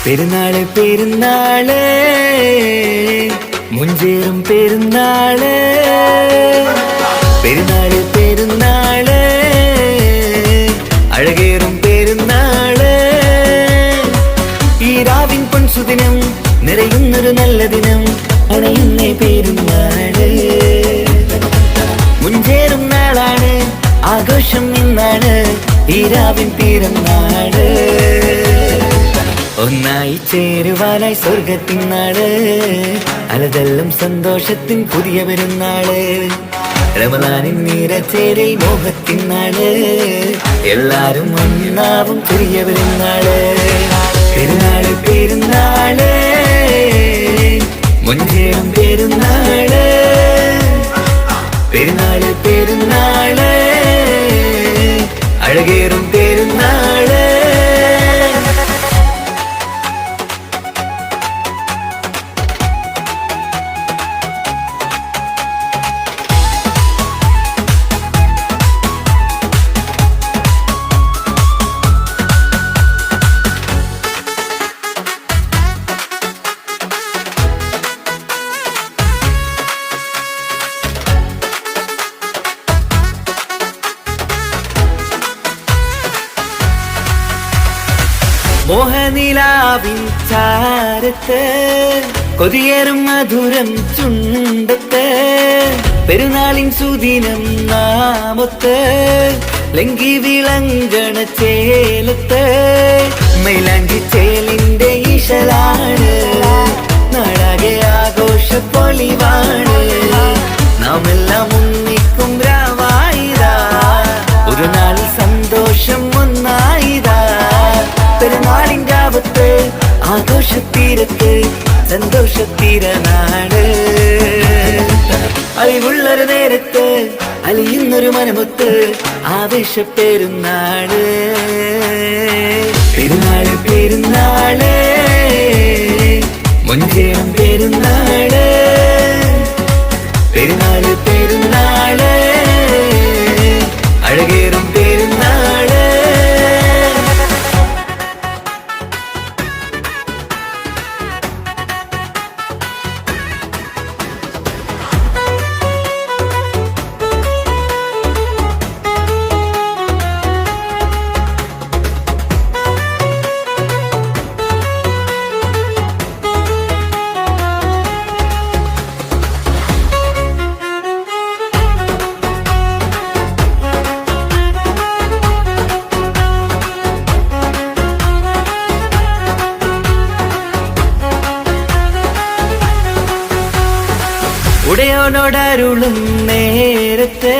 പെരുന്നാള് പെരുന്നാള് മുഞ്ചേറും പെരുന്നാള് പെരുന്നാള് പെരുന്നാള് അഴകേറും പെരുന്നാള് ഈ രാവിൻ പൊൻസുദിനം നിറയുന്നൊരു നല്ല ദിനം അണയുന്നേ പെരുന്നാള് മുഞ്ചേറും നാളാണ് ആഘോഷം ഇന്നാണ് ഈ രാവിൻ പിറന്നാള് ഒന്നായി ചേരുവാനായി സ്വർഗത്തിൻ നാട് അലതെല്ലാം സന്തോഷത്തിൻ പുതിയ പെരുന്നാള് റമളാനിൻ നിറചേരിൽ മോഹത്തിൻ നാട് എല്ലാരും ഒന്നാവും പുതിയ പെരുന്നാള് പെരുന്നാള് പെരുന്നാള് മുഞ്ചേറും പെരുന്നാള് പെരുന്നാള് പെരുന്നാള് അഴകേറും പെരുന്നാള് മോഹനിലാവിൻ ചാരത്ത് കൊതിയേറും മധുരം ചുണ്ടത്ത് പെരുന്നാളിൻ സുദിനം നാമത്ത് ലങ്കി വിളങ്കണ ചേലത്ത് മൈലാഞ്ചി ചേലിന്റെ ഇശലാണ് നാടാകെ ആഘോഷ പൊളിവാണ് നാം എല്ലാം ഒന്നിക്കും രാവായിതാ ഒരു നാളിൽ സന്തോഷം ഒന്നായിതാ പെരുന്നാളിൻ രാവത്ത് ആഘോഷത്തീരത്ത് സന്തോഷത്തീരനാട് അലിവുള്ളൊരു നേരത്ത് അലിയുന്നൊരു മനമൊത്ത് ആവേശ പെരുന്നാള് പെരുന്നാള് പെരുന്നാള് മുഞ്ചേറും പെരുന്നാള് പെരുന്നാള് പെരുന്നാള് അഴകേറും പെരുന്നാള് ഉടയോനോടരുളും നേരത്ത്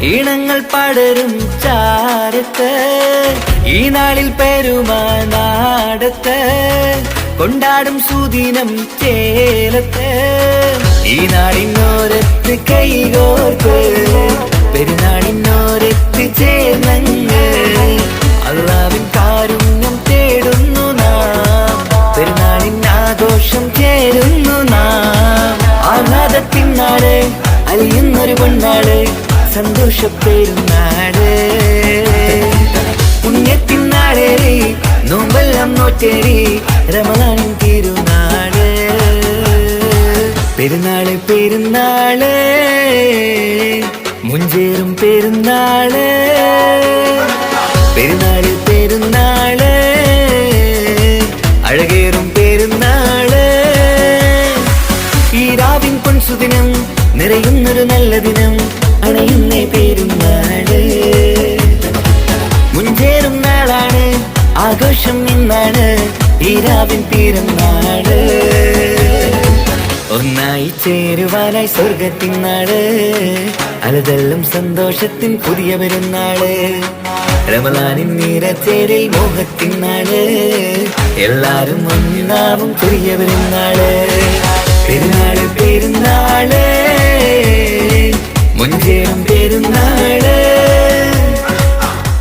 ഈണങ്ങൾ പടരും ചാരത്ത് ഈ നാളിൽ പെരുമാനാടത്ത് കൊണ്ടാടും സുദിനം ചേലത്ത് ഈ നാളിനോരത്ത് കൈകോർത്ത് പെരുന്നാളിനോരത്ത് ചേർന്നങ്ങ് അല്ലാവിൻ കാരുണ്യം തേടുന്നു നാം പെരുന്നാളിൻ ആഘോഷം ചേരുന്നു നാം ആഹ്ലാദത്തിനാട് അലിയുന്നൊരു പൊന്നാട് സന്തോഷ പെരുന്നാട് പുണ്യത്തിനാടേറി നോമ്പെല്ലാം നോറ്റേറി റമളാനിൻ തിരുനാട് പെരുന്നാള് പെരുന്നാള് മുഞ്ചേറും പെരുന്നാള് പെരുന്നാള് പെരുന്നാള് അഴകേറും പെരുന്നാള് ഈ രാവിൻ പൊൻസുദിനം നിറയുന്നൊരു നല്ല ദിനം അണയുന്നേ പെരുന്നാള് മുഞ്ചേറും നാളാണ് ആഘോഷം ഇന്നാണ് ഈ രാവിൻ പിറന്നാള് ഒന്നായി ചേരുവാനായി സ്വർഗത്തിൻ നാട് അലതെല്ലാം സന്തോഷത്തിൻ പുതിയ പെരുന്നാള് റമളാനിൻ നിറചേരിൽ മോഹത്തിൻ നാട് എല്ലാരും ഒന്നാവും പുതിയ പെരുന്നാള് പെരുന്നാള് പെരുന്നാള് മുഞ്ചേറും പെരുന്നാള്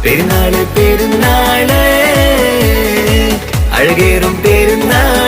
പെരുന്നാള് പെരുന്നാള് അഴകേറും പെരുന്നാള്